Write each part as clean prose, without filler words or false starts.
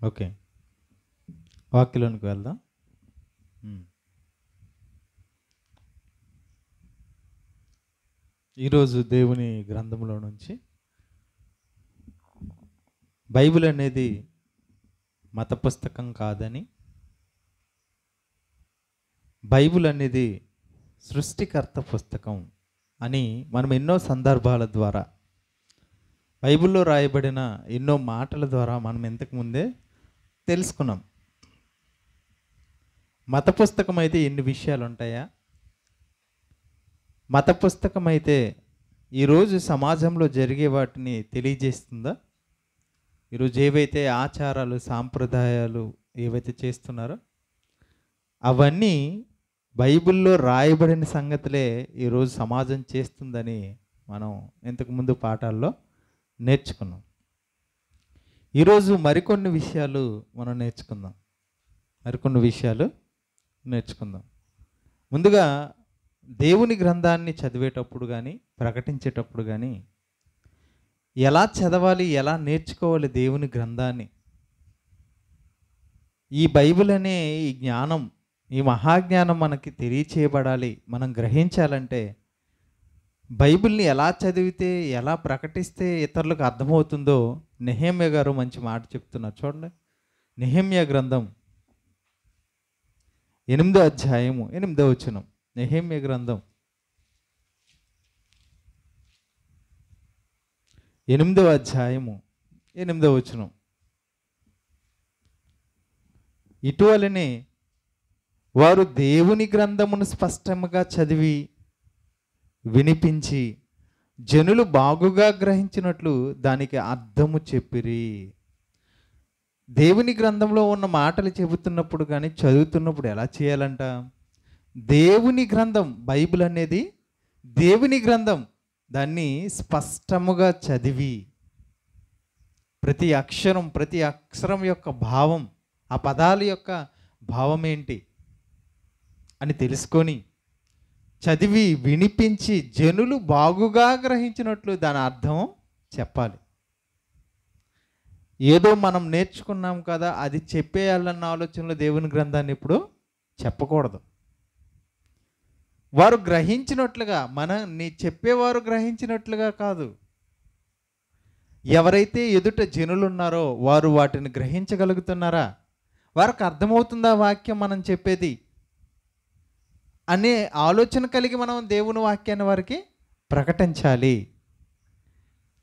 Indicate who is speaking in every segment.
Speaker 1: Okay. వాక్యలోనికి వెళ్దాం. ఈరోజు దేవుని గ్రంథంలో నుంచి బైబిల్ అనేది మత పుస్తకం కాదని, బైబిల్ అనేది సృష్టికర్త పుస్తకం అని మనం ఎన్నో సందర్భాల ద్వారా, బైబిల్లో రాయబడిన ఎన్నో మాటల ద్వారా మనం ఇంతకుముందే తెలుసుకున్నాం. మత పుస్తకం అయితే ఎన్ని విషయాలు ఉంటాయా? మత పుస్తకం అయితే ఈరోజు సమాజంలో జరిగే వాటిని తెలియజేస్తుందా? ఈరోజు ఏవైతే ఆచారాలు, సాంప్రదాయాలు ఏవైతే చేస్తున్నారో అవన్నీ బైబిల్లో రాయబడిన సంగతులే ఈరోజు సమాజం చేస్తుందని మనం ఇంతకుముందు పాఠాల్లో నేర్చుకున్నాం. ఈరోజు మరికొన్ని విషయాలు మనం నేర్చుకుందాం. ముందుగా దేవుని గ్రంథాన్ని చదివేటప్పుడు కానీ, ప్రకటించేటప్పుడు కానీ ఎలా చదవాలి, ఎలా నేర్చుకోవాలి దేవుని గ్రంథాన్ని? ఈ బైబిల్ అనే ఈ జ్ఞానం, ఈ మహాజ్ఞానం మనకి తెలియచేయబడాలి, మనం గ్రహించాలంటే బైబిల్ని ఎలా చదివితే, ఎలా ప్రకటిస్తే ఇతరులకు అర్థమవుతుందో నెహెమ్యా గారు మంచి మాట చెప్తున్నారు. చూడండి, నెహెమ్యా గ్రంథం 8వ అధ్యాయము 8వ వచనం. నెహెమ్యా గ్రంథం 8వ అధ్యాయము 8వ వచనం. ఇటీవలనే వారు దేవుని గ్రంథమును స్పష్టంగా చదివి వినిపించి జనులు బాగుగా గ్రహించినట్లు దానికి అర్థము చెప్పిరి. దేవుని గ్రంథంలో ఉన్న మాటలు చెబుతున్నప్పుడు కానీ, చదువుతున్నప్పుడు ఎలా చేయాలంట? దేవుని గ్రంథం, బైబిల్ అనేది దేవుని గ్రంథం, దాన్ని స్పష్టముగా చదివి ప్రతి అక్షరం యొక్క భావం, ఆ పదాల యొక్క భావం ఏంటి అని తెలుసుకొని చదివి వినిపించి జనులు బాగుగా గ్రహించినట్లు దాని అర్థం చెప్పాలి. ఏదో మనం నేర్చుకున్నాం కదా అది చెప్పేయాలన్న ఆలోచనలో దేవుని గ్రంథాన్ని ఇప్పుడు చెప్పకూడదు. వారు గ్రహించినట్లుగా, చెప్పేవారు గ్రహించినట్లుగా కాదు. ఎవరైతే ఎదుట జనులు ఉన్నారో వారు వాటిని గ్రహించగలుగుతున్నారా, వారికి అర్థమవుతుందా వాక్యం మనం చెప్పేది అనే ఆలోచన కలిగి మనం దేవుని వాక్యాన్ని వారికి ప్రకటించాలి.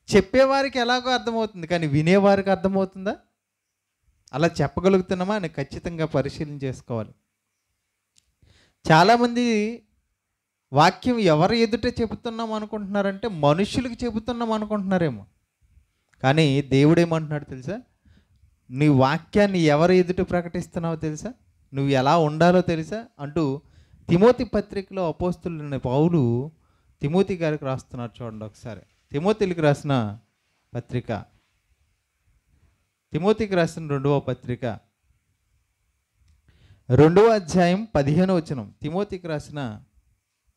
Speaker 1: చెప్పేవారికి ఎలాగో అర్థమవుతుంది, కానీ వినేవారికి అర్థమవుతుందా? అలా చెప్పగలుగుతున్నామా అని ఖచ్చితంగా పరిశీలన చేసుకోవాలి. చాలామంది వాక్యం ఎవరు ఎదుట చెబుతున్నాం అనుకుంటున్నారంటే మనుషులకు చెబుతున్నాం అనుకుంటున్నారేమో, కానీ దేవుడు ఏమంటున్నాడు తెలుసా? నీ వాక్యాన్ని ఎవరు ఎదుట ప్రకటిస్తున్నావో తెలుసా, నువ్వు ఎలా ఉండాలో తెలుసా అంటూ తిమోతి పత్రికలో అపోస్తులైన పౌలు తిమోతి గారికి రాస్తున్నారు. చూడండి ఒకసారి, తిమోతికి రాసిన పత్రిక, తిమోతికి రాసిన 2వ పత్రిక 2వ అధ్యాయం 15వ వచనం. తిమోతికి రాసిన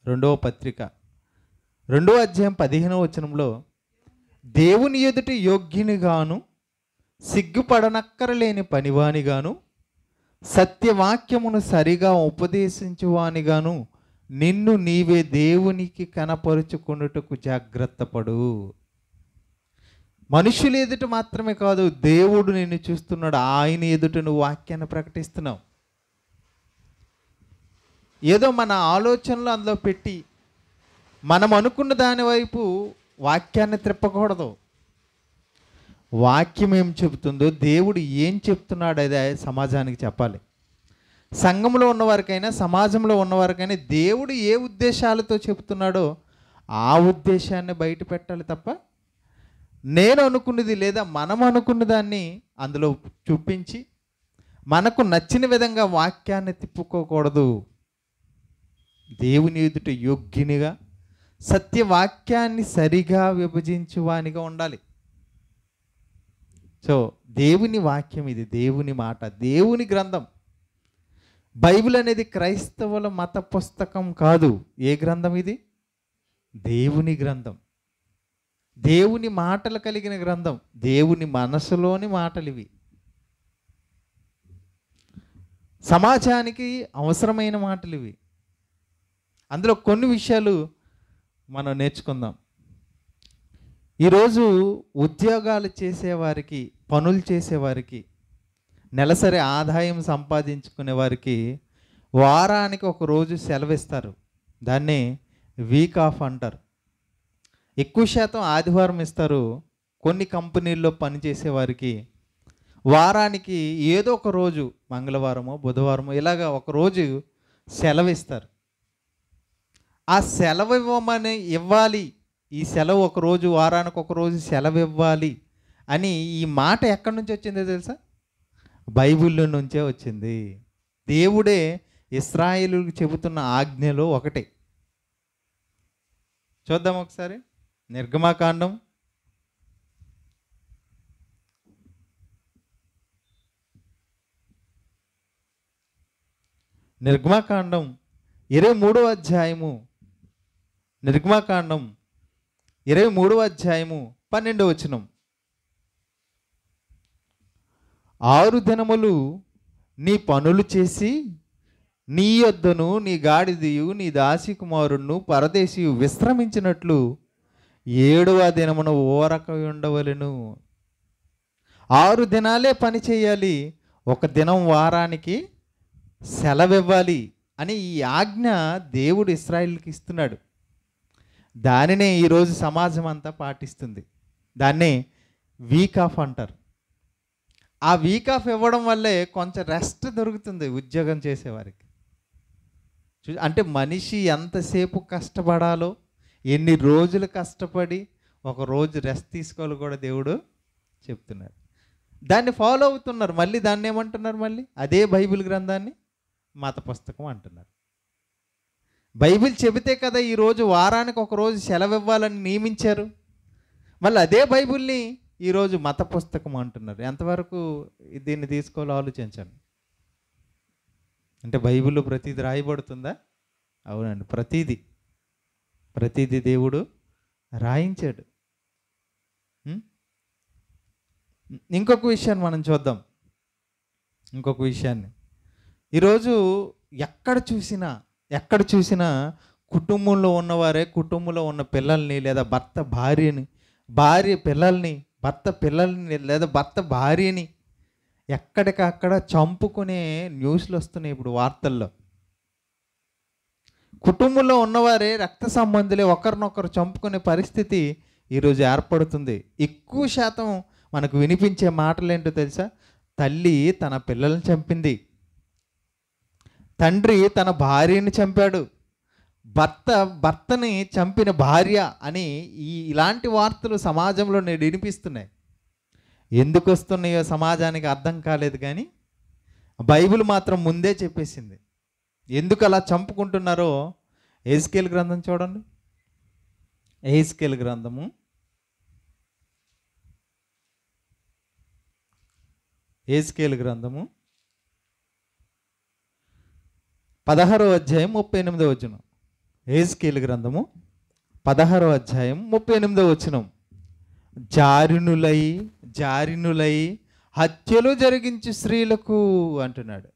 Speaker 1: 2వ పత్రిక 2వ అధ్యాయం 15వ వచనంలో, దేవుని ఎదుట యోగ్యునిగాను, సిగ్గుపడనక్కరలేని పనివానిగాను, సత్యవాక్యమును సరిగా ఉపదేశించువానిగాను నిన్ను నీవే దేవునికి కనపరుచుకొనుటకు జాగ్రత్త పడు. మనుషుల ఎదుట మాత్రమే కాదు, దేవుడు నిన్ను చూస్తున్నాడు, ఆయన ఎదుట నువ్వు వాక్యాన్ని ప్రకటిస్తున్నావు. ఏదో మన ఆలోచనలు అందులో పెట్టి మనం అనుకున్న దాని వైపు వాక్యాన్ని త్రిప్పకూడదు. వాక్యం ఏం చెబుతుందో, దేవుడు ఏం చెప్తున్నాడు అదే సమాజానికి చెప్పాలి. సంఘంలో ఉన్నవారికైనా, సమాజంలో ఉన్నవారికైనా దేవుడు ఏ ఉద్దేశాలతో చెబుతున్నాడో ఆ ఉద్దేశాన్ని బయట పెట్టాలి తప్ప నేను అనుకున్నది లేదా మనం అనుకున్న దాన్ని అందులో చూపించి మనకు నచ్చిన విధంగా వాక్యాన్ని తిప్పుకోకూడదు. దేవుని ఎదుట యోగ్యునిగా, సత్యవాక్యాన్ని సరిగా విభజించువానిగా ఉండాలి. సో దేవుని వాక్యం ఇది, దేవుని మాట, దేవుని గ్రంథం. బైబిల్ అనేది క్రైస్తవుల మత పుస్తకం కాదు. ఏ గ్రంథం ఇది? దేవుని గ్రంథం, దేవుని మాటలు కలిగిన గ్రంథం, దేవుని మనసులోని మాటలు ఇవి. సమాజానికి అవసరమైన మాటలు ఇవి. అందులో కొన్ని విషయాలు మనం నేర్చుకుందాం. ఈరోజు ఉద్యోగాలు చేసేవారికి, పనులు చేసేవారికి, నెలసరి ఆదాయం సంపాదించుకునే వారికి వారానికి ఒక రోజు సెలవిస్తారు. దాన్ని వీక్ ఆఫ్ అంటారు. ఎక్కువ శాతం ఆదివారం ఇస్తారు. కొన్ని కంపెనీల్లో పనిచేసే వారికి వారానికి ఏదో ఒక రోజు, మంగళవారమో బుధవారమో ఇలాగ ఒక రోజు సెలవిస్తారు. ఆ సెలవు ఇవ్వాలి, ఈ సెలవు ఒక రోజు, వారానికి ఒక రోజు సెలవు ఇవ్వాలి అని ఈ మాట ఎక్కడి నుంచి వచ్చిందో తెలుసా? బైబిల్లో నుంచే వచ్చింది. దేవుడే ఇశ్రాయేలుకు చెబుతున్న ఆజ్ఞలో ఒకటే. చూద్దాం ఒకసారి. నిర్గమాకాండం 23వ అధ్యాయము. నిర్గమాకాండం 23వ అధ్యాయము 12వ వచనం. 6 దినములు నీ పనులు చేసి నీ యొద్దను నీ గాడిదయు నీ దాసి కుమారుడును పరదేశియు విశ్రమించినట్లు 7వ దినమున ఊరక ఉండవలెను. 6 దినాలే పని చేయాలి, ఒక దినం వారానికి సెలవివ్వాలి అని ఈ ఆజ్ఞ దేవుడు ఇశ్రాయేలుకి ఇస్తున్నాడు. దానినే ఈరోజు సమాజం అంతా పాటిస్తుంది. దాన్నే వీక్ ఆఫ్ అంటారు. ఆ వీక్ ఆఫ్ ఇవ్వడం వల్లే కొంచెం రెస్ట్ దొరుకుతుంది ఉద్యోగం చేసేవారికి. అంటే మనిషి ఎంతసేపు కష్టపడాలో, ఎన్ని రోజులు కష్టపడి ఒక రోజు రెస్ట్ తీసుకోవాలి కూడా దేవుడు చెప్తున్నాడు. దాన్ని ఫాలో అవుతున్నారు. మళ్ళీ దాన్ని ఏమంటున్నారు? మళ్ళీ అదే బైబిల్ గ్రంథాన్ని మత పుస్తకం అంటున్నారు. బైబిల్ చెబితే కదా ఈరోజు వారానికి ఒక రోజు సెలవు ఇవ్వాలని నియమించారు. మళ్ళీ అదే బైబిల్ని ఈరోజు మత పుస్తకం అంటున్నారు. ఎంతవరకు దీన్ని తీసుకోవాలో ఆలోచించండి. అంటే బైబిల్లో ప్రతిదీ రాయబడుతుందా? అవునండి, ప్రతిదీ దేవుడు రాయించాడు. ఇంకొక విషయాన్ని మనం చూద్దాం. ఇంకొక విషయాన్ని ఈరోజు ఎక్కడ చూసినా కుటుంబంలో ఉన్నవారే కుటుంబంలో ఉన్న పిల్లల్ని లేదా భర్త భార్యని, భార్య పిల్లల్ని, భర్త పిల్లల్ని లేదా భర్త భార్యని ఎక్కడికక్కడ చంపుకునే న్యూస్లు వస్తున్నాయి ఇప్పుడు వార్తల్లో. కుటుంబంలో ఉన్నవారే రక్త సంబంధులే ఒకరినొకరు చంపుకునే పరిస్థితి ఈరోజు ఏర్పడుతుంది. ఎక్కువ శాతం మనకు వినిపించే మాటలు ఏంటో తెలుసా? తల్లి తన పిల్లల్ని చంపింది, తండ్రి తన భార్యని చంపాడు, భర్తని చంపిన భార్య అని ఇలాంటి వార్తలు సమాజంలో నేడు వినిపిస్తున్నాయి. ఎందుకు వస్తున్నాయో సమాజానికి అర్థం కాలేదు, కానీ బైబిల్ మాత్రం ముందే చెప్పేసింది. ఎందుకు అలా చంపుకుంటున్నారో ఎహెజ్కేలు గ్రంథం చూడండి. ఎహెజ్కేలు గ్రంథము 16వ అధ్యాయం 38వ వచనం. ఎహెజ్కేలు గ్రంథము 16వ అధ్యాయం 38వ వచనం. జారినులై హత్యలు జరిగించు స్త్రీలకు అంటున్నాడు.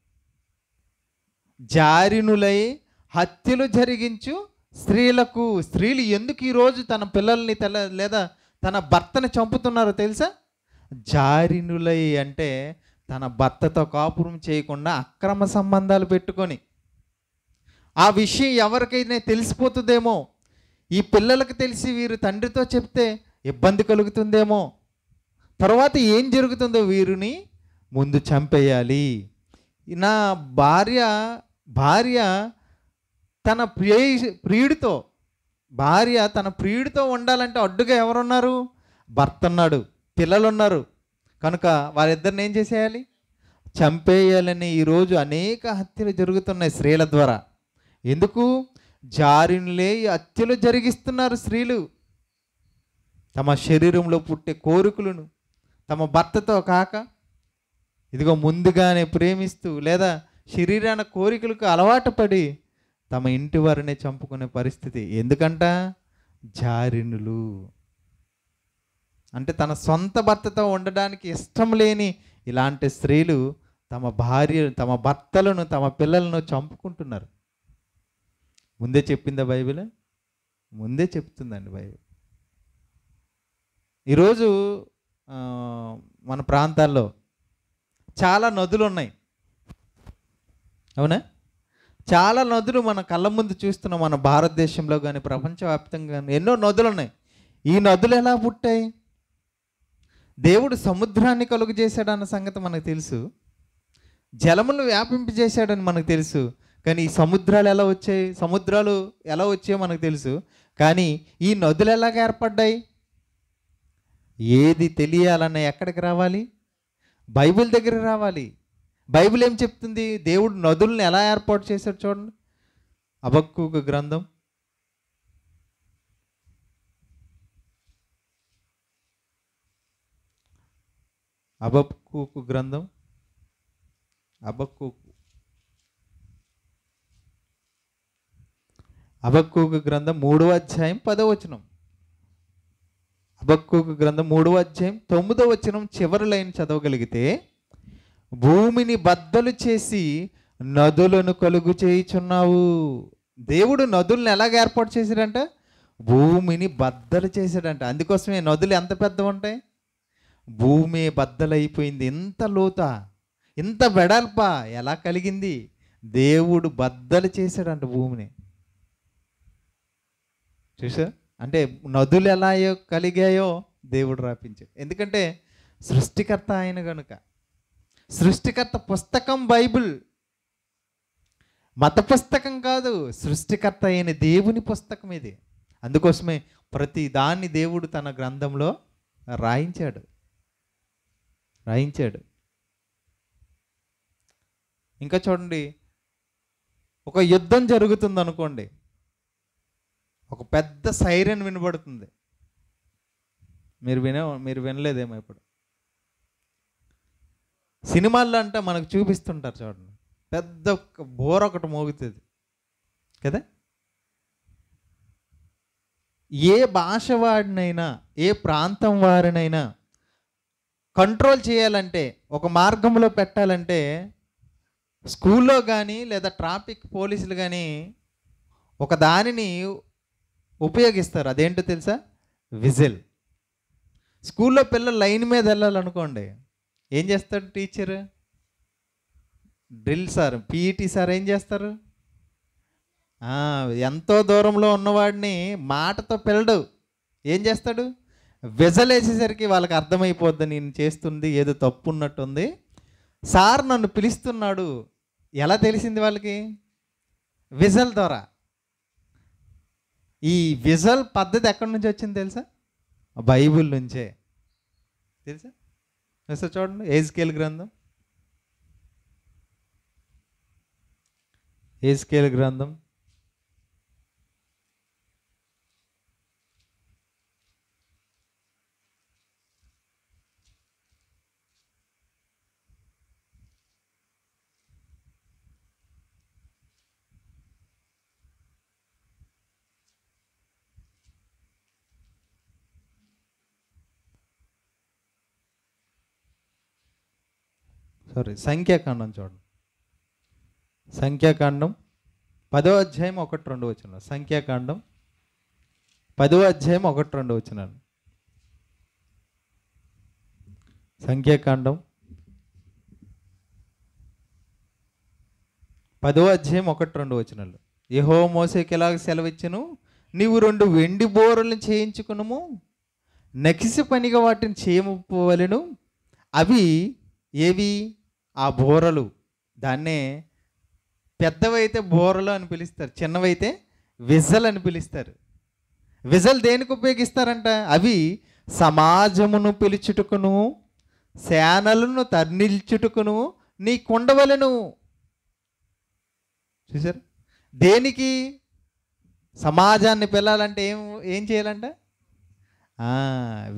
Speaker 1: జారినులై హత్యలు జరిగించు స్త్రీలకు. స్త్రీలు ఎందుకు ఈరోజు తన పిల్లల్ని లేదా తన భర్తని చంపుతున్నారో తెలుసా? జారినులై అంటే తన భర్తతో కాపురం చేయకుండా అక్రమ సంబంధాలు పెట్టుకొని, ఆ విషయం ఎవరికైనా తెలిసిపోతుందేమో, ఈ పిల్లలకు తెలిసి వీరు తండ్రితో చెప్తే ఇబ్బంది కలుగుతుందేమో, తర్వాత ఏం జరుగుతుందో వీరిని ముందు చంపేయాలి. నా భార్య తన ప్రియుడితో ఉండాలంటే అడ్డుగా ఎవరున్నారు? భర్త ఉన్నాడు, పిల్లలు ఉన్నారు. కనుక వారిద్దరిని ఏం చేసేయాలి? చంపేయాలని ఈరోజు అనేక హత్యలు జరుగుతున్నాయి స్త్రీల ద్వారా. ఎందుకు? జారినులే హత్యలు జరిగిస్తున్నారు స్త్రీలు. తమ శరీరంలో పుట్టే కోరికలను తమ భర్తతో కాక ఇదిగో ముందుగానే ప్రేమిస్తూ లేదా శరీరాన కోరికలకు అలవాటు పడి తమ ఇంటి వారినే చంపుకునే పరిస్థితి. ఎందుకంట? జారినులు అంటే తన సొంత భర్తతో ఉండడానికి ఇష్టం లేని ఇలాంటి స్త్రీలు తమ భర్తలను, తమ పిల్లలను చంపుకుంటున్నారు. ముందే చెప్పిందా బైబిల్? ముందే చెప్తుందండి బైబిల్. ఈరోజు మన ప్రాంతాల్లో చాలా నదులు ఉన్నాయి, అవునా? చాలా నదులు మన కళ్ళ ముందు చూస్తున్నాం. మన భారతదేశంలో కానీ ప్రపంచవ్యాప్తంగా కానీ ఎన్నో నదులు ఉన్నాయి. ఈ నదులు ఎలా పుట్టాయి? దేవుడు సముద్రాన్ని కలుగు చేశాడన్న సంగతి మనకు తెలుసు, జలములను వ్యాపింపజేశాడని మనకు తెలుసు. కానీ ఈ సముద్రాలు ఎలా వచ్చాయి, సముద్రాలు ఎలా వచ్చాయో మనకు తెలుసు. కానీ ఈ నదులు ఎలాగ ఏర్పడ్డాయి? ఏది తెలియాలన్నా ఎక్కడికి రావాలి? బైబిల్ దగ్గరికి రావాలి. బైబిల్ ఏం చెప్తుంది? దేవుడు నదులను ఎలా ఏర్పాటు చేశాడు చూడండి. హబక్కూకు గ్రంథం హబక్కూకు గ్రంథం హబక్కూకు గ్రంథం 3వ అధ్యాయం 10వ వచనం. హబక్కూకు గ్రంథం 3వ అధ్యాయం 9వ వచనం చివరి లైన్ చదవగలిగితే, భూమిని బద్దలు చేసి నదులను కలుగు చేయుచున్నావు. దేవుడు నదులను ఎలాగ ఏర్పాటు చేశాడంట? భూమిని బద్దలు చేశాడంట. అందుకోసమే నదులు ఎంత పెద్దవి ఉంటాయి? భూమి బద్దలైపోయింది. ఇంత లోత, ఇంత వెడల్ప ఎలా కలిగింది? దేవుడు బద్దలు చేశాడంట భూమిని. చూసా? అంటే నదులు ఎలా కలిగాయో దేవుడు రాపించాడు. ఎందుకంటే సృష్టికర్త ఆయన కనుక. సృష్టికర్త పుస్తకం బైబిల్, మత పుస్తకం కాదు, సృష్టికర్త అయిన దేవుని పుస్తకం ఇది. అందుకోసమే ప్రతి దాన్ని దేవుడు తన గ్రంథంలో రాయించాడు. ఇంకా చూడండి, ఒక యుద్ధం జరుగుతుంది అనుకోండి, ఒక పెద్ద సైరన్ వినబడుతుంది. మీరు వినలేదేమో ఇప్పుడు. సినిమాల్లో అంటే మనకు చూపిస్తుంటారు చూడండి, పెద్ద బోర ఒకటి మోగుతుంది కదా. ఏ భాష వాడినైనా, ఏ ప్రాంతం వారినైనా కంట్రోల్ చేయాలంటే, ఒక మార్గంలో పెట్టాలంటే, స్కూల్లో కానీ లేదా ట్రాఫిక్ పోలీసులు కానీ ఒక దానిని ఉపయోగిస్తారు. అదేంటో తెలుసా? విజిల్. స్కూల్లో పిల్లలు లైన్ మీద వెళ్ళాలనుకోండి, ఏం చేస్తాడు teacher? Drill sir, PET sir ఏం చేస్తారు? ఎంతో దూరంలో ఉన్నవాడిని మాటతో పిల్లడు ఏం చేస్తాడు? విజల్ వేసేసరికి వాళ్ళకి అర్థమైపోద్ది, నేను చేస్తుంది ఏదో తప్పు ఉన్నట్టుంది, సార్ నన్ను పిలుస్తున్నాడు. ఎలా తెలిసింది వాళ్ళకి? విజల్ ద్వారా. ఈ విజల్ పద్ధతి ఎక్కడి నుంచి వచ్చింది తెలుసా? బైబిల్ నుంచే. తెలుసా? చూడండి, ఎహెజ్కేలు గ్రంథం, ఎహెజ్కేలు గ్రంథం 10వ అధ్యాయం 1-2 వచనాలు. సంఖ్యాకాండం 10వ అధ్యాయం 1-2 వచనాలు. సంఖ్యాకాండం 10వ అధ్యాయం 1-2 వచనాలు. యెహోవా మోషేకి ఎలాగ సెలవిచ్చెను, నీవు 2 వెండి బోరలను చేయించుకునుము, నకిసి పనిగా వాటిని చేయముపోవలెను. అవి ఏవి? ఆ బోరలు. దాన్నే పెద్దవైతే బోరలు అని పిలుస్తారు, చిన్నవైతే విజల్ అని పిలుస్తారు. విజల్ దేనికి ఉపయోగిస్తారంట? అవి సమాజమును పిలుచుటకును, సేనలను తన్నిల్చుటకును నీ కుండవలను. చూసారు? దేనికి? సమాజాన్ని పిల్లాలంటే ఏం చేయాలంట?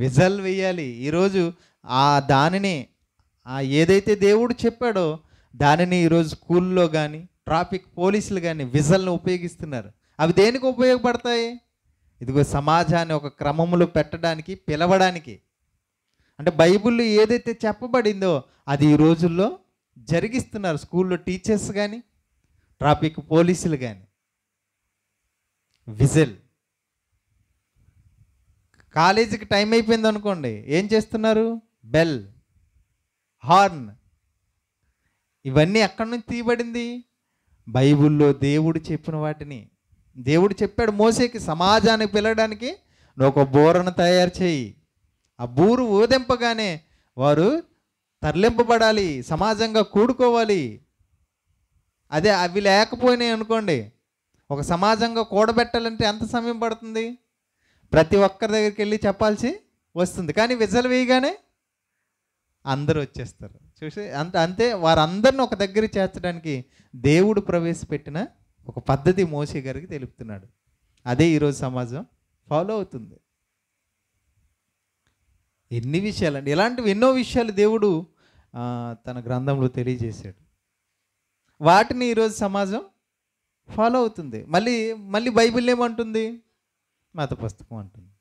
Speaker 1: విజల్ వేయాలి. ఈరోజు దానిని ఏదైతే దేవుడు చెప్పాడో దానిని ఈరోజు స్కూల్లో కానీ ట్రాఫిక్ పోలీసులు కానీ విజల్ని ఉపయోగిస్తున్నారు. అవి దేనికి ఉపయోగపడతాయి? ఇదిగో సమాజాన్ని ఒక క్రమంలో పెట్టడానికి, పిలవడానికి. అంటే బైబిల్లో ఏదైతే చెప్పబడిందో అది ఈ రోజుల్లో జరిగిస్తున్నారు. స్కూల్లో టీచర్స్ కానీ, ట్రాఫిక్ పోలీసులు కానీ. విజిల్. కాలేజీకి టైం అయిపోయింది అనుకోండి, ఏం చేస్తున్నారు? Bell, horn. ఇవన్నీ ఎక్కడి నుంచి తీయబడింది? బైబిల్లో దేవుడు చెప్పిన వాటిని. దేవుడు చెప్పాడు మోసేకి, సమాజానికి పిలవడానికి నువ్వు ఒక బూరను తయారు చేయి. ఆ బూరు ఊదింపగానే వారు తరలింపబడాలి, సమాజంగా కూడుకోవాలి. అదే అవి లేకపోయినాయి అనుకోండి, ఒక సమాజంగా కూడబెట్టాలంటే ఎంత సమయం పడుతుంది? ప్రతి ఒక్కరి దగ్గరికి వెళ్ళి చెప్పాల్సి వస్తుంది. కానీ విజలు వేయగానే అందరూ వచ్చేస్తారు. చూసి అంతే వారందరిని ఒక దగ్గర చేర్చడానికి దేవుడు ప్రవేశపెట్టిన ఒక పద్ధతి మోషే గారికి తెలుపుతున్నాడు. అదే ఈరోజు సమాజం ఫాలో అవుతుంది. ఎన్ని విషయాలండి, ఇలాంటివి ఎన్నో విషయాలు దేవుడు తన గ్రంథంలో తెలియజేశాడు. వాటిని ఈరోజు సమాజం ఫాలో అవుతుంది. మళ్ళీ బైబిల్ ఏమంటుంది? మత పుస్తకం అంటుంది.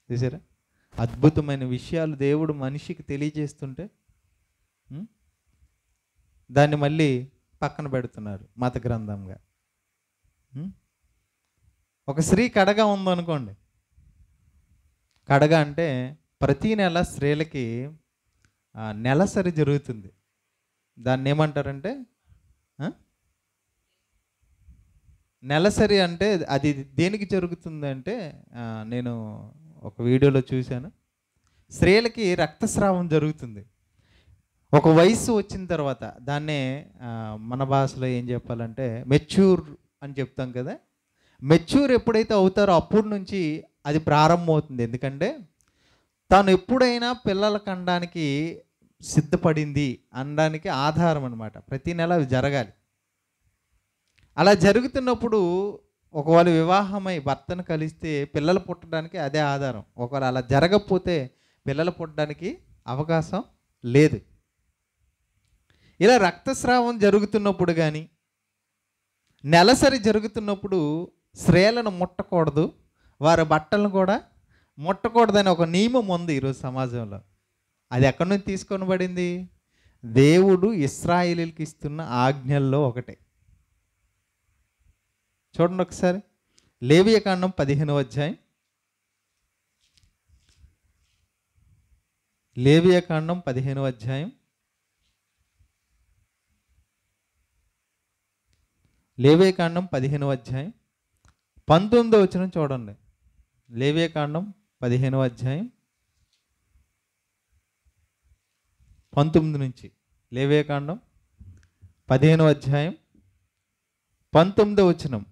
Speaker 1: చూసారా? అద్భుతమైన విషయాలు దేవుడు మనిషికి తెలియజేస్తుంటే దాన్ని మళ్ళీ పక్కన పెడుతున్నారు మత గ్రంథంగా. ఒక స్త్రీ కడగా ఉందనుకోండి. కడగ అంటే ప్రతీ నెల స్త్రీలకి నెలసరి జరుగుతుంది. దాన్ని ఏమంటారంటే నెలసరి. అంటే అది దేనికి జరుగుతుంది అంటే, నేను ఒక వీడియోలో చూశాను, స్త్రీలకి రక్తస్రావం జరుగుతుంది ఒక వయసు వచ్చిన తర్వాత. దాన్నే మన భాషలో ఏం చెప్పాలంటే మెచ్యూర్ అని చెప్తాం కదా. మెచ్యూర్ ఎప్పుడైతే అవుతారో అప్పటి నుంచి అది ప్రారంభమవుతుంది. ఎందుకంటే తాను ఎప్పుడైనా పిల్లల కనడానికి సిద్ధపడింది అనడానికి ఆధారం అనమాట. ప్రతి నెల అవి జరగాలి. అలా జరుగుతున్నప్పుడు ఒకవేళ వివాహమై భర్తను కలిస్తే పిల్లలు పుట్టడానికి అదే ఆధారం. ఒకవేళ అలా జరగకపోతే పిల్లలు పుట్టడానికి అవకాశం లేదు. ఇలా రక్తస్రావం జరుగుతున్నప్పుడు కానీ, నెలసరి జరుగుతున్నప్పుడు స్త్రీలను ముట్టకూడదు, వారి బట్టలను కూడా ముట్టకూడదని ఒక నియమం ఉంది ఈరోజు సమాజంలో. అది ఎక్కడి నుంచి తీసుకొనబడింది? దేవుడు ఇశ్రాయేలీయులకు ఇస్తున్న ఆజ్ఞల్లో ఒకటే. చూడండి ఒకసారి, లేవియకాండం 15వ అధ్యాయం. లేవియకాండం 15వ అధ్యాయం. లేవియకాండం 15వ అధ్యాయం 19వ వచనం చూడండి. లేవియకాండం 15వ అధ్యాయం 19 నుంచి. లేవియకాండం 15వ అధ్యాయం 19వ వచనం.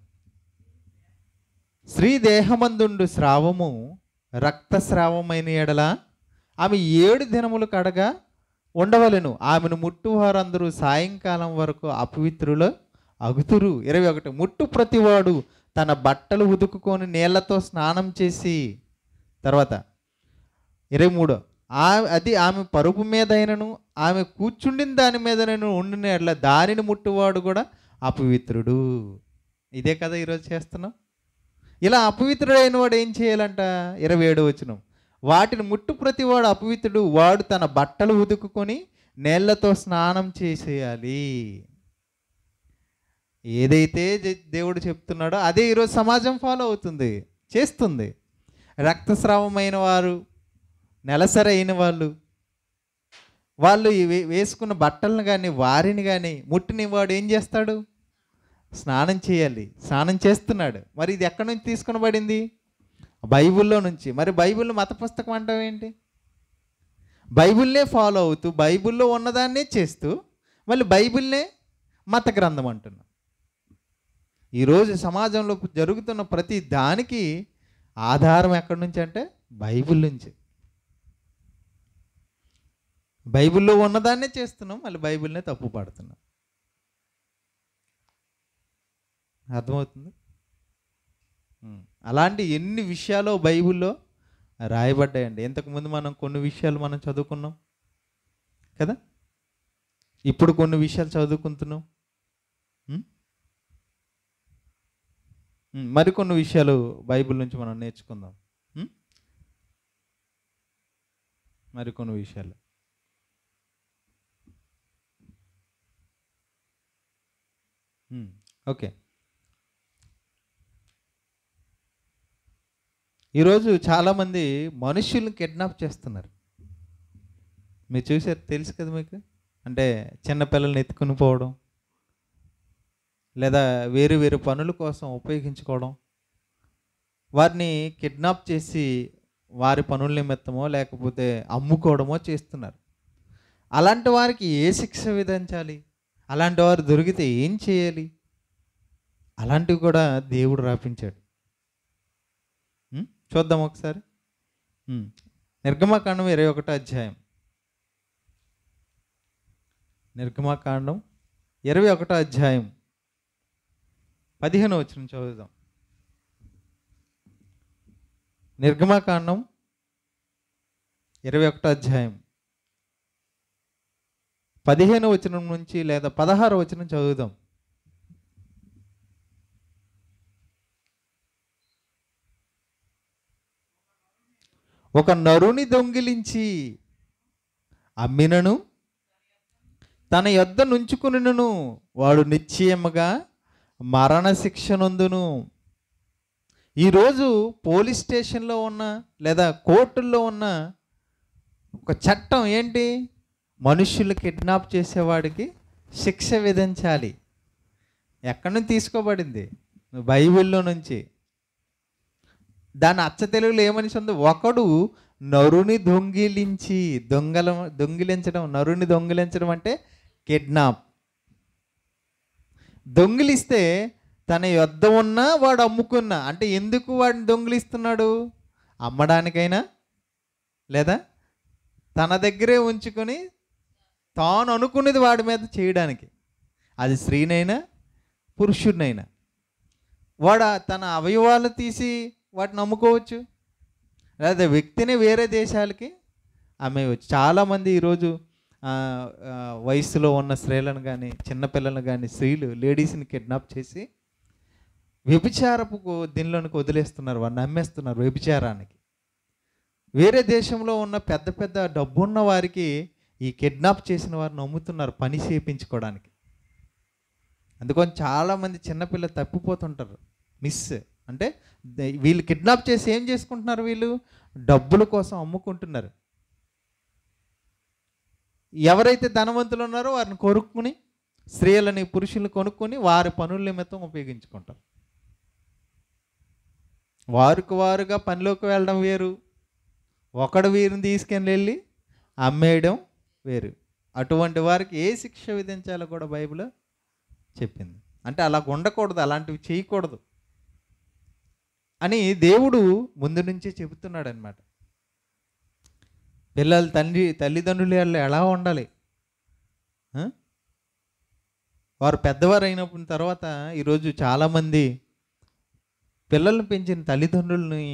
Speaker 1: స్త్రీ దేహమందుండు స్రావము రక్తస్రావమైన ఎడల ఆమె 7 దినములు కడగా ఉండవలెను. ఆమెను ముట్టువారందరూ సాయంకాలం వరకు అపవిత్రులు అగుతురు. 21. ముట్టు ప్రతివాడు తన బట్టలు ఉదుకుకొని నీళ్లతో స్నానం చేసి. తర్వాత 23. అది ఆమె పరుపు మీదైనను ఆమె కూర్చుండిన దాని మీదనను ఉండిన ఎడల దానిని ముట్టువాడు కూడా అపవిత్రుడు. ఇదే కదా ఈరోజు చేస్తున్నాం. ఇలా అపవిత్రుడైన వాడు ఏం చేయాలంట? 27వ వచనం. వాటిని ముట్టు ప్రతివాడు అపవిత్రుడు, వాడు తన బట్టలు ఉదుకుకొని నీళ్లతో స్నానం చేసేయాలి. ఏదైతే దేవుడు చెప్తున్నాడో అదే ఈరోజు సమాజం ఫాలో అవుతుంది, చేస్తుంది. రక్తస్రావమైన వారు, నెలసరి అయిన వాళ్ళు వేసుకున్న బట్టలను కానీ వారిని కానీ ముట్టిన వాడు ఏం చేస్తాడు? స్నానం చేయాలి. స్నానం చేస్తున్నాడు. మరి ఇది ఎక్కడి నుంచి తీసుకొనబడింది? బైబిల్లో నుంచి. మరి బైబిల్ మత పుస్తకం అంటావు ఏంటి? బైబిల్నే ఫాలో అవుతూ బైబిల్లో ఉన్నదాన్నే చేస్తూ మళ్ళీ బైబిల్నే మత గ్రంథం అంటున్నాం. ఈరోజు సమాజంలో జరుగుతున్న ప్రతి దానికి ఆధారం ఎక్కడి నుంచి అంటే బైబిల్ నుంచి. బైబిల్లో ఉన్నదాన్నే చేస్తున్నాం, మళ్ళీ బైబిల్నే తప్పు పడుతున్నాం. అర్థమవుతుంది? అలాంటి ఎన్ని విషయాలు బైబిల్లో రాయబడ్డాయండి. ఇంతకుముందు మనం కొన్ని విషయాలు మనం చదువుకున్నాం కదా, ఇప్పుడు కొన్ని విషయాలు చదువుకుంటున్నాం. మరికొన్ని విషయాలు బైబిల్ నుంచి మనం నేర్చుకుందాం. మరికొన్ని విషయాలు ఓకే. ఈరోజు చాలామంది మనుషుల్ని కిడ్నాప్ చేస్తున్నారు. మీరు చూసారు, తెలుసు కదా మీకు. అంటే చిన్నపిల్లల్ని ఎత్తుకుని పోవడం, లేదా వేరు వేరు పనుల కోసం ఉపయోగించుకోవడం, వారిని కిడ్నాప్ చేసి వారి పనుల నిమిత్తమో లేకపోతే అమ్ముకోవడమో చేస్తున్నారు. అలాంటి వారికి ఏ శిక్ష విధించాలి? అలాంటి వారు దొరికితే ఏం చేయాలి? అలాంటివి కూడా దేవుడు రాపించాడు. చూద్దాం ఒకసారి. నిర్గమకాండం 21వ అధ్యాయం. నిర్గమకాండం 21వ అధ్యాయం 15వ వచనం చదువుదాం. నిర్గమకాండం 21వ అధ్యాయం 15వ వచనం నుంచి లేదా 16వ వచనం చదువుదాం. ఒక నరుని దొంగిలించి అమ్మినను తన యొద్ద నుంచుకునిను వాడు నిశ్చయముగా మరణశిక్ష నొందును. ఈరోజు పోలీస్ స్టేషన్లో ఉన్న లేదా కోర్టుల్లో ఉన్న ఒక చట్టం ఏంటి? మనుషులు కిడ్నాప్ చేసేవాడికి శిక్ష విధించాలి. ఎక్కడి నుంచి తీసుకోబడింది? బైబిల్లో నుంచి. దాని అచ్చ తెలుగులో ఏమని ఉంది? ఒకడు నరుని దొంగిలించడం. నరుని దొంగిలించడం అంటే కిడ్నాప్. దొంగిలిస్తే తన యొద్ద ఉన్నా వాడు అమ్ముకున్నా, అంటే ఎందుకు వాడిని దొంగిలిస్తున్నాడు? అమ్మడానికైనా లేదా తన దగ్గరే ఉంచుకొని తాను అనుకున్నది వాడి మీద చేయడానికి. అది స్త్రీనైనా పురుషుడినైనా. వాడు తన అవయవాలు తీసి వాటిని అమ్ముకోవచ్చు, లేదా వ్యక్తిని వేరే దేశాలకి అమ్మేయవచ్చు. చాలామంది ఈరోజు వయసులో ఉన్న స్త్రీలను కానీ చిన్నపిల్లలను కానీ లేడీస్ని కిడ్నాప్ చేసి వ్యభిచారపు దీనిలోనికి వదిలేస్తున్నారు, వారిని అమ్మేస్తున్నారు వ్యభిచారానికి. వేరే దేశంలో ఉన్న పెద్ద పెద్ద డబ్బున్న వారికి ఈ కిడ్నాప్ చేసిన వారిని అమ్ముతున్నారు పని చేయించుకోవడానికి. అందుకని చాలామంది చిన్నపిల్లలు తప్పిపోతుంటారు, అంటే వీళ్ళు కిడ్నాప్ చేసి ఏం చేసుకుంటున్నారు? వీళ్ళు డబ్బుల కోసం అమ్ముకుంటున్నారు. ఎవరైతే ధనవంతులు ఉన్నారో వారిని కొనుక్కుని, స్త్రీలని పురుషుల్ని కొనుక్కొని వారి పనుల నిమిత్తం ఉపయోగించుకుంటారు. వారుగా పనిలోకి వెళ్ళడం వేరు, ఒకడు వీరిని తీసుకెళ్ళి వెళ్ళి అమ్మేయడం వేరు. అటువంటి వారికి ఏ శిక్ష విధించాలో కూడా బైబిల్ చెప్పింది. అంటే అలా ఉండకూడదు, అలాంటివి చేయకూడదు అని దేవుడు ముందు నుంచే చెబుతున్నాడు అనమాట. పిల్లలు తల్లిదండ్రులు ఎలా ఉండాలి? వారు పెద్దవారు అయినప్పుడు తర్వాత ఈరోజు చాలామంది పిల్లల్ని పెంచిన తల్లిదండ్రులని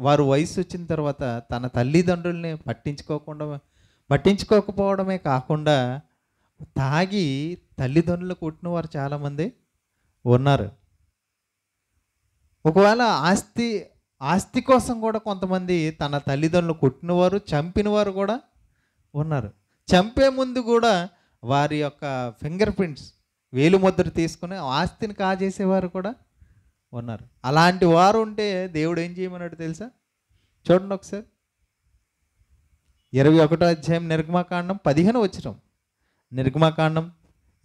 Speaker 1: వారు వయసు వచ్చిన తర్వాత తన తల్లిదండ్రుల్ని పట్టించుకోకపోవడమే కాకుండా తాగి తల్లిదండ్రులు కొట్టిన వారు చాలామంది ఉన్నారు. ఒకవేళ ఆస్తి కోసం కూడా కొంతమంది తన తల్లిదండ్రులు కొట్టినవారు, చంపినవారు కూడా ఉన్నారు. చంపే ముందు కూడా వారి యొక్క ఫింగర్ ప్రింట్స్, వేలుముద్ర తీసుకుని ఆస్తిని కాజేసేవారు కూడా ఉన్నారు. అలాంటి వారు ఉంటే దేవుడు ఏం చేయమన్నాడు తెలుసా? చూడండి ఒకసారి. 21వ అధ్యాయం నిర్గమకాండం 15వ వచనం. నిర్గమకాండం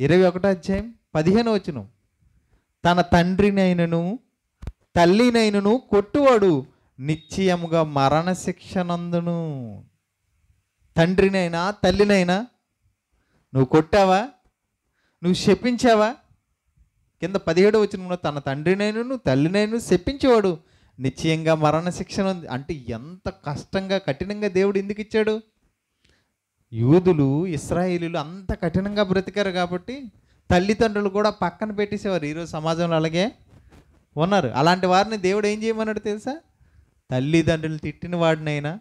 Speaker 1: 21వ అధ్యాయం 15వ వచనం. తన తండ్రినైనను తల్లినైనను కొట్టువాడు నిశ్చయముగా మరణశిక్ష నందును. తండ్రినైనా తల్లినైనా నువ్వు కొట్టావా, నువ్వు శపించావా? కింద 17వ వచనంలో తన తండ్రినైనను తల్లినైనను శపించేవాడు నిశ్చయంగా మరణశిక్ష నందు. అంటే ఎంత కష్టంగా కఠినంగా దేవుడు ఎందుకు ఇచ్చాడు? యూదులు ఇశ్రాయేలీలు అంత కఠినంగా బ్రతికారు కాబట్టి తల్లిదండ్రులు కూడా పక్కన పెట్టేసేవారు. ఈరోజు సమాజంలో అలాగే ఉన్నారు. అలాంటి వారిని దేవుడు ఏం చేయమన్నాడు తెలుసా? తల్లిదండ్రులు తిట్టిన వాడినైనా,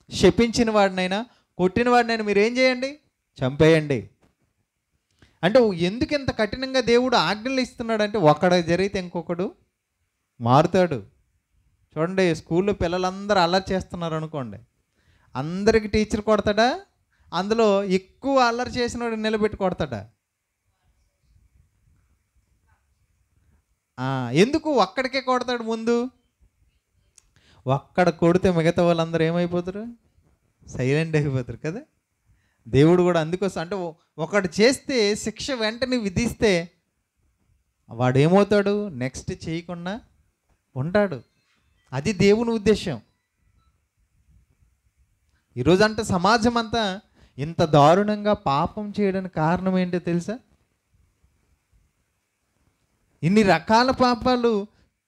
Speaker 1: శపించిన వాడినైనా, కొట్టిన వాడినైనా మీరు ఏం చేయండి? చంపేయండి. అంటే ఎందుకు ఇంత కఠినంగా దేవుడు ఆజ్ఞలు ఇస్తున్నాడు అంటే, ఒకడు జరిగితే ఇంకొకడు మారుతాడు. చూడండి, స్కూల్లో పిల్లలందరూ అల్లరి చేస్తున్నారు అనుకోండి, అందరికి టీచర్ కొడతాడా? అందులో ఎక్కువ అల్లరి చేసిన వాడు నిలబెట్టి కొడతాడా? ఎందుకు ఒక్కడికే కొడతాడు ముందు? ఒక్కడ కొడితే మిగతా వాళ్ళందరూ ఏమైపోతారు? సైలెంట్ అయిపోతారు కదా. దేవుడు కూడా అందుకోసం అంటే ఒకడు చేస్తే శిక్ష వెంటనే విధిస్తే వాడు ఏమవుతాడు? నెక్స్ట్ చేయకుండా ఉంటాడు. అది దేవుని ఉద్దేశం. ఈరోజంటే సమాజం అంతా ఇంత దారుణంగా పాపం చేయడానికి కారణం ఏంటో తెలుసా? ఇన్ని రకాల పాపాలు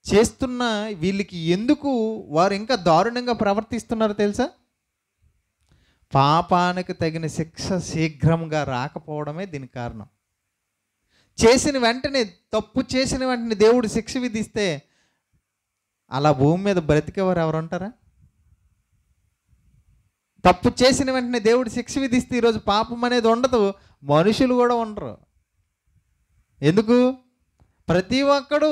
Speaker 1: చేస్తున్న వీళ్ళకి ఎందుకు వారు ఇంకా దారుణంగా ప్రవర్తిస్తున్నారో తెలుసా? పాపానికి తగిన శిక్ష శీఘ్రంగా రాకపోవడమే దీనికి కారణం. చేసిన వెంటనే, తప్పు చేసిన వెంటనే దేవుడు శిక్ష విధిస్తే అలా భూమి మీద బ్రతికేవారు ఎవరు ఉంటారా? తప్పు చేసిన వెంటనే దేవుడు శిక్ష విధిస్తే ఈరోజు పాపం అనేది ఉండదు, మనుషులు కూడా ఉండరు. ఎందుకు? ప్రతి ఒక్కడు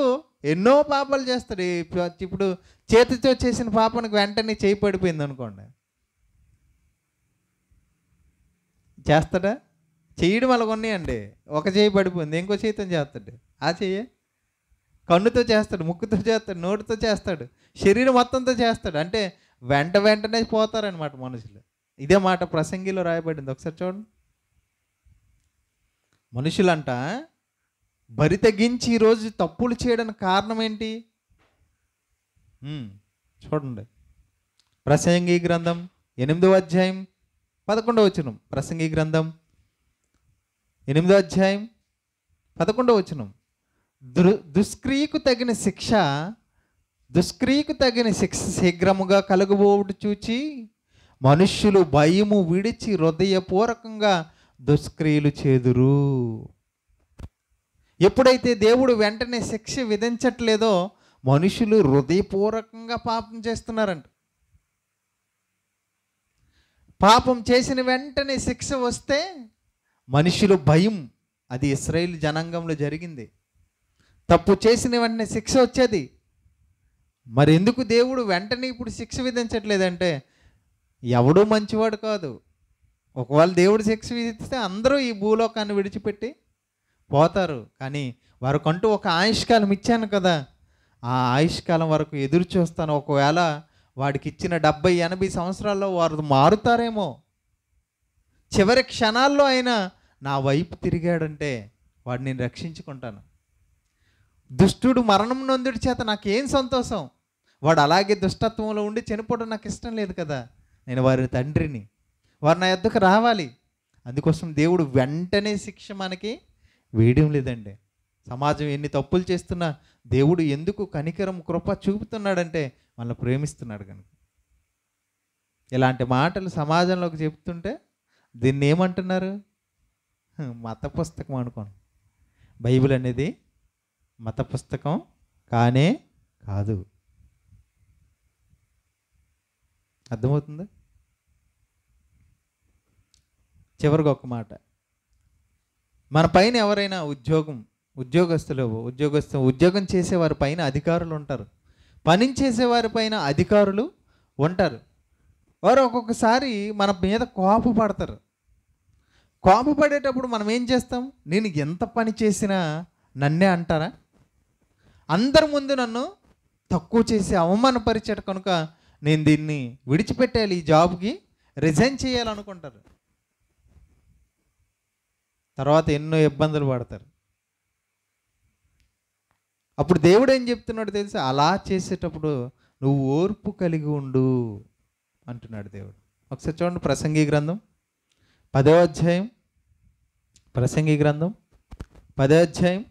Speaker 1: ఎన్నో పాపాలు చేస్తాడు. ఇప్పుడు చేతితో చేసిన పాపానికి వెంటనే చేయి పడిపోయింది అనుకోండి, చేస్తాడా? చేయడం వల్ల ఉన్నాయండి. ఒక చేయి పడిపోయింది, ఇంకో చేతితో చేస్తాడు. ఆ చెయ్యి కన్నుతో చేస్తాడు, ముక్కుతో చేస్తాడు, నోటితో చేస్తాడు, శరీరం మొత్తంతో చేస్తాడు. అంటే వెంటనే పోతారనమాట మనుషులు. ఇదే మాట ప్రసంగిలో రాయబడింది, ఒకసారి చూడండి. మనుషులంట బరి తెగించి ఈరోజు తప్పులు చేయడానికి కారణం ఏంటి? చూడండి, ప్రసంగి గ్రంథం 8వ అధ్యాయం 11వ వచనం. ప్రసంగి గ్రంథం 8వ అధ్యాయం 11వ వచనం. దుష్క్రియకు తగిన శిక్ష శీఘ్రముగా కలుగబోవుట చూచి మనుష్యులు భయము విడిచి హృదయపూర్వకంగా దుష్క్రియలు చేదురు. ఎప్పుడైతే దేవుడు వెంటనే శిక్ష విధించట్లేదో మనుషులు హృదయపూర్వకంగా పాపం చేస్తున్నారంట. పాపం చేసిన వెంటనే శిక్ష వస్తే మనుషులు భయం. అది ఇశ్రాయేలు జనాంగంలో జరిగింది. తప్పు చేసిన వెంటనే శిక్ష వచ్చేది. మరి ఎందుకు దేవుడు వెంటనే ఇప్పుడు శిక్ష విధించట్లేదంటే ఎవడూ మంచివాడు కాదు. ఒకవేళ దేవుడు శిక్ష విధిస్తే అందరూ ఈ భూలోకాన్ని విడిచిపెట్టి పోతారు. కానీ వారికంటూ ఒక ఆయుష్కాలం ఇచ్చాను కదా, ఆ ఆయుష్కాలం వరకు ఎదురు చూస్తాను. ఒకవేళ వాడికి ఇచ్చిన 70-80 సంవత్సరాల్లో వారు మారుతారేమో. చివరి క్షణాల్లో అయినా నా వైపు తిరిగాడంటే వాడిని నేను రక్షించుకుంటాను. దుష్టుడు మరణం నొందుడి చేత నాకేం సంతోషం? వాడు అలాగే దుష్టత్వంలో ఉండి చనిపోవడం నాకు ఇష్టం లేదు కదా. నేను వారి తండ్రిని, వారు నా యొద్దకు రావాలి. అందుకోసం దేవుడు వెంటనే శిక్ష మనకి వేయడం లేదండి. సమాజం ఎన్ని తప్పులు చేస్తున్నా దేవుడు ఎందుకు కనికరం కృప చూపుతున్నాడంటే మనల్ని ప్రేమిస్తున్నాడు కనుక. ఇలాంటి మాటలు సమాజంలోకి చెప్తుంటే దీన్ని ఏమంటున్నారు? మత పుస్తకం అనుకోండి. బైబిల్ అనేది మత పుస్తకం కానే కాదు. అర్థమవుతుందా? చివరికి ఒక మాట, మన పైన ఎవరైనా ఉద్యోగం చేసేవారి పైన అధికారులు ఉంటారు, పని చేసేవారి పైన అధికారులు ఉంటారు. వారు ఒక్కొక్కసారి మన మీద కోపపడతారు. కోపపడేటప్పుడు మనం ఏం చేస్తాం? నేను ఎంత పని చేసినా నన్నే అంటారా? అందరి ముందు నన్ను తక్కువ చేసి అవమానపరిచాడు కనుక నేను దీన్ని విడిచిపెట్టాలి, ఈ జాబ్కి రిజైన్ చేయాలనుకుంటారు. తర్వాత ఎన్నో ఇబ్బందులు పడతారు. అప్పుడు దేవుడు ఏం చెప్తున్నాడు తెలుసా? అలా చేసేటప్పుడు నువ్వు ఓర్పు కలిగి ఉండు అంటున్నాడు దేవుడు. ఒకసారి చూడండి, ప్రసంగి గ్రంథం 10వ అధ్యాయం, ప్రసంగి గ్రంథం 10వ అధ్యాయం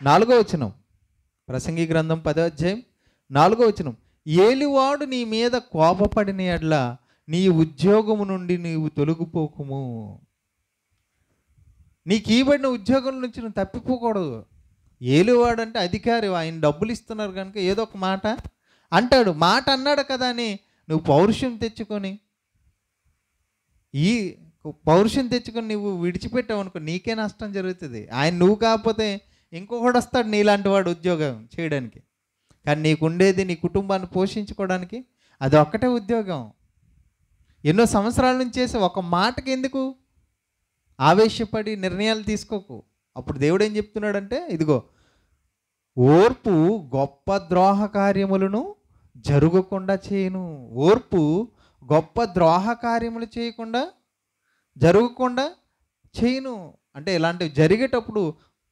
Speaker 1: 4వ వచనం. ప్రసంగి గ్రంథం 10వ అధ్యాయం 4వ వచనం. ఏలివాడు నీ మీద కోపపడిన యెడల నీ ఉద్యోగము నుండి నీవు తొలగిపోకుము. నీకు ఇవ్వబడిన ఉద్యోగం నుంచి నువ్వు తప్పిపోకూడదు. ఏలివాడు అంటే అధికారి, ఆయన డబ్బులు ఇస్తున్నారు కనుక ఏదో ఒక మాట అంటాడు. మాట అన్నాడు కదా అని నువ్వు పౌరుషం తెచ్చుకొని నువ్వు విడిచిపెట్టావు అనుకో, నీకే నష్టం జరుగుతుంది. ఆయన నువ్వు కాకపోతే ఇంకొకడు వస్తాడు నీలాంటి వాడు ఉద్యోగం చేయడానికి. కానీ నీకు ఉండేది నీ కుటుంబాన్ని పోషించుకోవడానికి, అది ఒక్కటే ఉద్యోగం. ఎన్నో సంవత్సరాల నుంచి చేసి ఒక మాటకి ఎందుకు ఆవేశపడి నిర్ణయాలు తీసుకోకు. అప్పుడు దేవుడు ఏం చెప్తున్నాడంటే, ఇదిగో ఓర్పు గొప్ప ద్రోహ కార్యములను జరగకుండా చేయను. ఓర్పు గొప్ప ద్రోహ కార్యములు జరగకుండా చేయను. అంటే ఇలాంటివి జరిగేటప్పుడు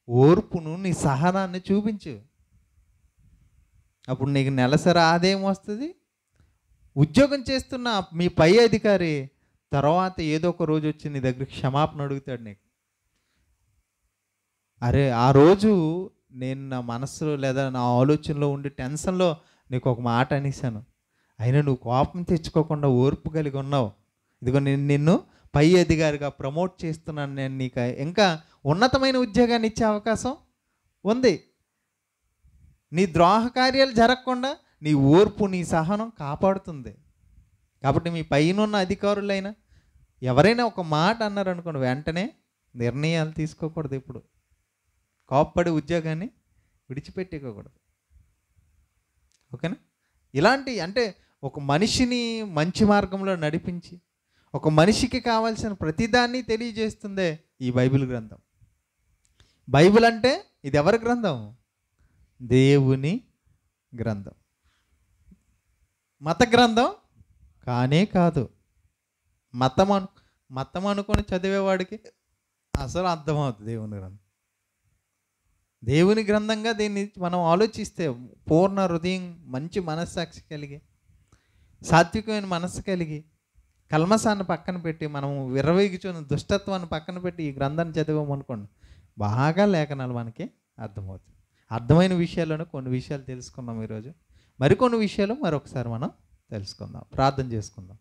Speaker 1: ఓర్పును, నీ సహనాన్ని చూపించు. అప్పుడు నీకు నెలసరి ఆదాయం వస్తుంది. ఉద్యోగం చేస్తున్న మీ పై అధికారి తర్వాత ఏదో ఒక రోజు వచ్చి నీ దగ్గర క్షమాపణ అడుగుతాడు నీకు. అరే ఆ రోజు నేను నా మనసులో లేదా నా ఆలోచనలో ఉండి టెన్షన్లో నీకు ఒక మాట అనేసాను, అయినా నువ్వు కోపం తెచ్చుకోకుండా ఓర్పు కలిగి ఉన్నావు. ఇదిగో నేను నిన్ను పై అధికారిగా ప్రమోట్ చేస్తున్నాను, నేను నీకు ఇంకా ఉన్నతమైన ఉద్యోగాన్ని ఇచ్చే అవకాశం ఉంది. నీ ద్రోహ కార్యాలు జరగకుండా నీ ఓర్పు, నీ సహనం కాపాడుతుంది. కాబట్టి మీ పైన ఉన్న అధికారులైనా ఎవరైనా ఒక మాట అన్నారనుకోండి, వెంటనే నిర్ణయాలు తీసుకోకూడదు. ఇప్పుడు కోప్పడి ఉద్యోగాన్ని విడిచిపెట్టుకోకూడదు. ఓకేనా? ఇలాంటి అంటే ఒక మనిషిని మంచి మార్గంలో నడిపించి ఒక మనిషికి కావాల్సిన ప్రతిదాన్ని తెలియజేస్తుందే ఈ బైబిల్ గ్రంథం. బైబిల్ అంటే ఇది ఎవరి గ్రంథం? దేవుని గ్రంథం. మత గ్రంథం కానే కాదు. మతం అనుకొని చదివేవాడికి అసలు అర్థమవుతుంది దేవుని గ్రంథం. దేవుని గ్రంథంగా దీన్ని మనం ఆలోచిస్తే పూర్ణ హృదయం, మంచి మనస్సాక్షి కలిగి, సాత్వికమైన మనస్సు కలిగి, కల్మసాన్ని పక్కన పెట్టి, మనం విర్రవీగుచున్న దుష్టత్వాన్ని పక్కన పెట్టి ఈ గ్రంథాన్ని చదివామనుకోండి, బాగా లేఖనాలు మనకి అర్థమవుతాయి. అర్థమైన విషయాలను కొన్ని విషయాలు తెలుసుకున్నాం ఈరోజు. మరికొన్ని విషయాలు మరొకసారి మనం తెలుసుకుందాం. ప్రార్థన చేసుకుందాం.